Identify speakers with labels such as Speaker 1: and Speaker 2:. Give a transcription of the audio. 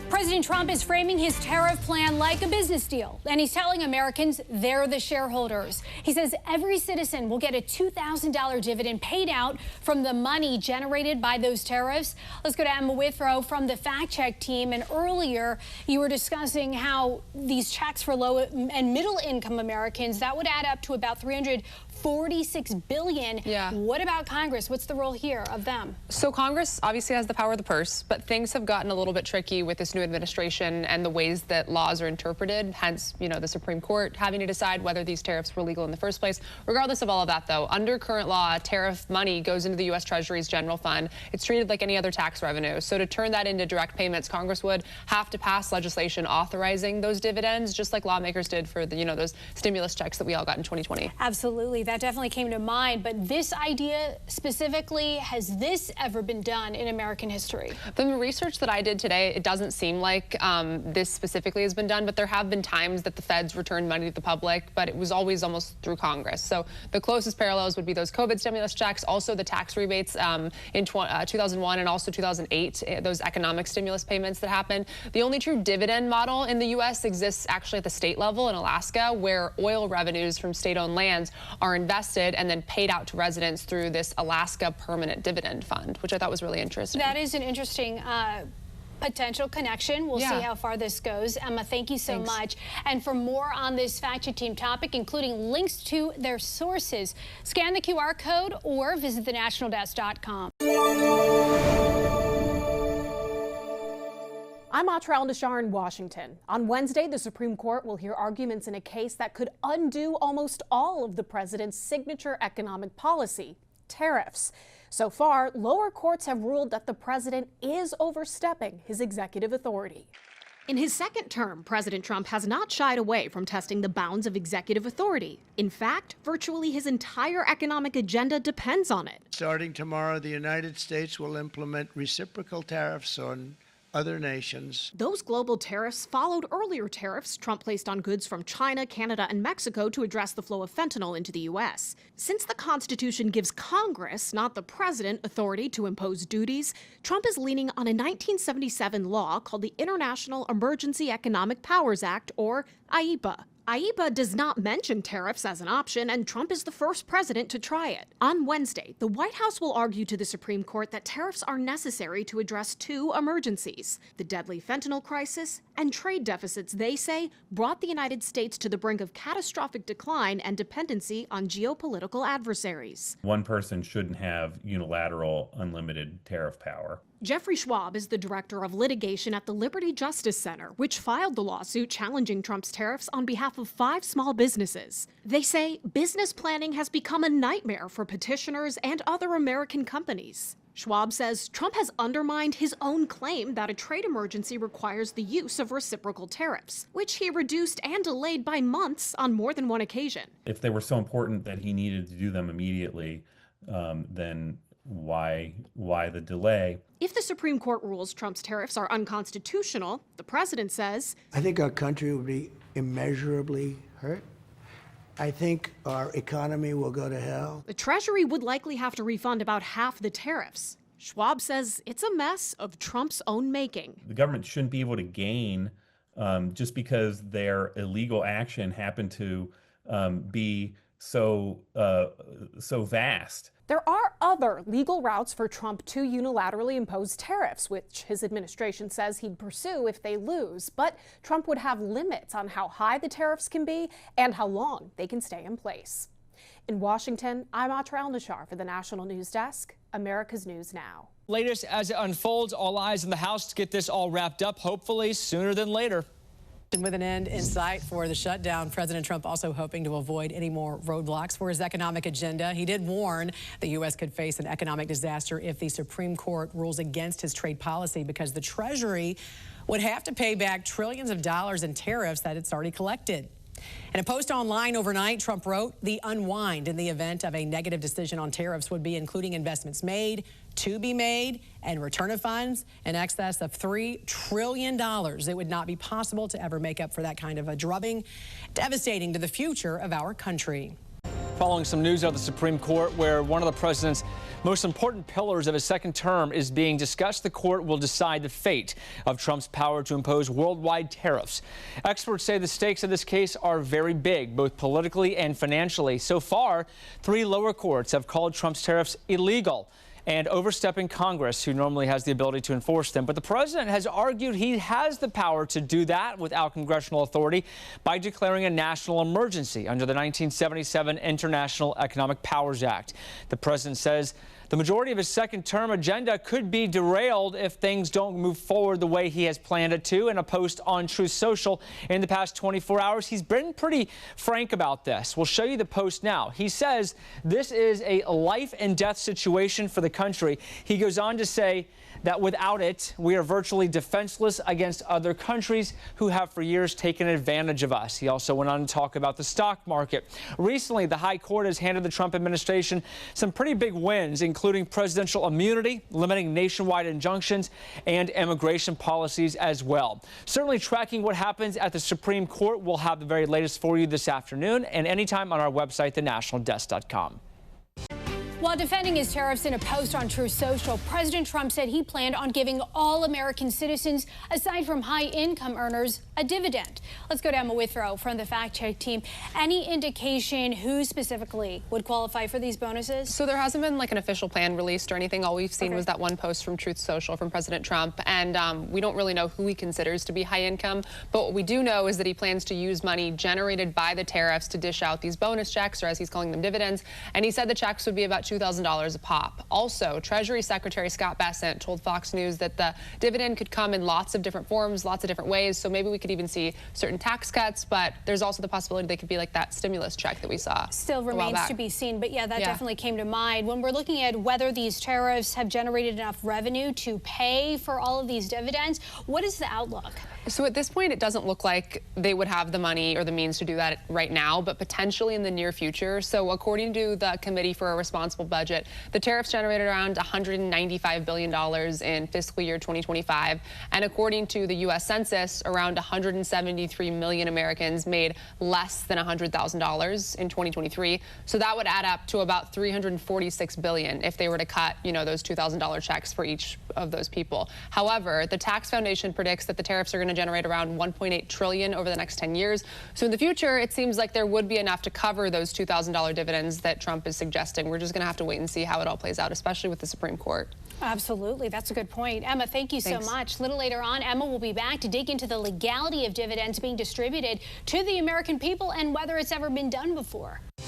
Speaker 1: President Trump is framing his tariff plan like a business deal, and he's telling Americans they're the shareholders. He says every citizen will get a $2,000 dividend paid out from the money generated by those tariffs. Let's go to Emma Withrow from the Fact Check team. And earlier, you were discussing how these checks for low and middle income Americans, that would add up to about $346 billion.
Speaker 2: Yeah.
Speaker 1: What about Congress? What's the role here of them?
Speaker 2: So Congress obviously has the power of the purse, but things have gotten a little bit tricky with this new administration and the ways that laws are interpreted, hence, the Supreme Court having to decide whether these tariffs were legal in the first place. Regardless of all of that, though, under current law, tariff money goes into the U.S. Treasury's general fund. It's treated like any other tax revenue. So to turn that into direct payments, Congress would have to pass legislation authorizing those dividends, just like lawmakers did for the, those stimulus checks that we all got in 2020.
Speaker 1: Absolutely. That definitely came to mind. But this idea specifically, has this ever been done in American history?
Speaker 2: From the research that I did today, it doesn't seem like this specifically has been done, but there have been times that the feds returned money to the public, but it was always almost through Congress. So the closest parallels would be those COVID stimulus checks, also the tax rebates in 2001 and also 2008, those economic stimulus payments that happened. The only true dividend model in the U.S. exists actually at the state level in Alaska, where oil revenues from state-owned lands are invested and then paid out to residents through this Alaska Permanent Dividend Fund, which I thought was really interesting.
Speaker 1: That is an interesting potential connection. We'll see how far this goes. Emma, thank you so much. And for more on this Fact Check team topic, including links to their sources, scan the QR code or visit thenationaldesk.com.
Speaker 3: I'm Atrell Nashar in Washington. On Wednesday, the Supreme Court will hear arguments in a case that could undo almost all of the president's signature economic policy, tariffs. So far, lower courts have ruled that the president is overstepping his executive authority. In his second term, President Trump has not shied away from testing the bounds of executive authority. In fact, virtually his entire economic agenda depends on it.
Speaker 4: Starting tomorrow, the United States will implement reciprocal tariffs on other nations.
Speaker 3: Those global tariffs followed earlier tariffs Trump placed on goods from China, Canada, and Mexico to address the flow of fentanyl into the U.S. Since the Constitution gives Congress, not the president, authority to impose duties, Trump is leaning on a 1977 law called the International Emergency Economic Powers Act, or IEEPA. IEEPA does not mention tariffs as an option, and Trump is the first president to try it. On Wednesday, the White House will argue to the Supreme Court that tariffs are necessary to address two emergencies: the deadly fentanyl crisis and trade deficits they say brought the United States to the brink of catastrophic decline and dependency on geopolitical adversaries.
Speaker 5: One person shouldn't have unilateral, unlimited tariff power.
Speaker 3: Jeffrey Schwab is the director of litigation at the Liberty Justice Center, which filed the lawsuit challenging Trump's tariffs on behalf of 5 small businesses. They say business planning has become a nightmare for petitioners and other American companies. Schwab says Trump has undermined his own claim that a trade emergency requires the use of reciprocal tariffs, which he reduced and delayed by months on more than one occasion.
Speaker 5: If they were so important that he needed to do them immediately, then why the delay?
Speaker 3: If the Supreme Court rules Trump's tariffs are unconstitutional, the president says,
Speaker 4: I think our country will be immeasurably hurt. I think our economy will go to hell.
Speaker 3: The Treasury would likely have to refund about half the tariffs. Schwab says it's a mess of Trump's own making.
Speaker 5: The government shouldn't be able to gain just because their illegal action happened to be so vast.
Speaker 3: There are other legal routes for Trump to unilaterally impose tariffs, which his administration says he'd pursue if they lose. But Trump would have limits on how high the tariffs can be and how long they can stay in place. In Washington, I'm Atrell Nashar for the National News Desk, America's News Now.
Speaker 6: Latest as it unfolds, all eyes in the House to get this all wrapped up, hopefully sooner than later.
Speaker 7: And with an end in sight for the shutdown, President Trump also hoping to avoid any more roadblocks for his economic agenda. He did warn the U.S. could face an economic disaster if the Supreme Court rules against his trade policy, because the Treasury would have to pay back trillions of dollars in tariffs that it's already collected. In a post online overnight, Trump wrote, the unwind in the event of a negative decision on tariffs would be including investments made, to be made, and return of funds in excess of $3 trillion. It would not be possible to ever make up for that kind of a drubbing, devastating to the future of our country.
Speaker 6: Following some news out of the Supreme Court, where one of the president's most important pillars of his second term is being discussed. The court will decide the fate of Trump's power to impose worldwide tariffs. Experts say the stakes of this case are very big, both politically and financially. So far, 3 lower courts have called Trump's tariffs illegal and overstepping Congress, who normally has the ability to enforce them. But the president has argued he has the power to do that without congressional authority by declaring a national emergency under the 1977 International Economic Powers Act. The president says the majority of his second-term agenda could be derailed if things don't move forward the way he has planned it to. In a post on Truth Social in the past 24 hours, he's been pretty frank about this. We'll show you the post now. He says this is a life-and-death situation for the country. He goes on to say that without it, we are virtually defenseless against other countries who have for years taken advantage of us. He also went on to talk about the stock market. Recently, the High Court has handed the Trump administration some pretty big wins, including presidential immunity, limiting nationwide injunctions, and immigration policies as well. Certainly tracking what happens at the Supreme Court. We'll have the very latest for you this afternoon and anytime on our website, thenationaldesk.com.
Speaker 1: While defending his tariffs in a post on Truth Social, President Trump said he planned on giving all American citizens, aside from high-income earners, a dividend. Let's go to Emma Withrow from the Fact Check team. Any indication who specifically would qualify for these bonuses?
Speaker 2: So there hasn't been like an official plan released or anything. All we've seen was that one post from Truth Social from President Trump. And we don't really know who he considers to be high income. But what we do know is that he plans to use money generated by the tariffs to dish out these bonus checks, or as he's calling them, dividends. And he said the checks would be about $2,000 a pop. Also, Treasury Secretary Scott Bessent told Fox News that the dividend could come in lots of different forms, lots of different ways. So maybe we could even see certain tax cuts, but there's also the possibility they could be like that stimulus check that we saw.
Speaker 1: Still remains to be seen, but yeah, that definitely came to mind. When we're looking at whether these tariffs have generated enough revenue to pay for all of these dividends, what is the outlook?
Speaker 2: So at this point, it doesn't look like they would have the money or the means to do that right now, but potentially in the near future. So according to the Committee for a Responsible Budget, the tariffs generated around $195 billion in fiscal year 2025. And according to the U.S. Census, around 173 million Americans made less than $100,000 in 2023. So that would add up to about $346 billion if they were to cut, those $2,000 checks for each of those people. However, the Tax Foundation predicts that the tariffs are going to generate around $1.8 trillion over the next 10 years. So in the future, it seems like there would be enough to cover those $2,000 dividends that Trump is suggesting. We're just going to have to wait and see how it all plays out, especially with the Supreme Court.
Speaker 1: Absolutely. That's a good point. Emma, thank you so much. A little later on, Emma will be back to dig into the legality of dividends being distributed to the American people and whether it's ever been done before.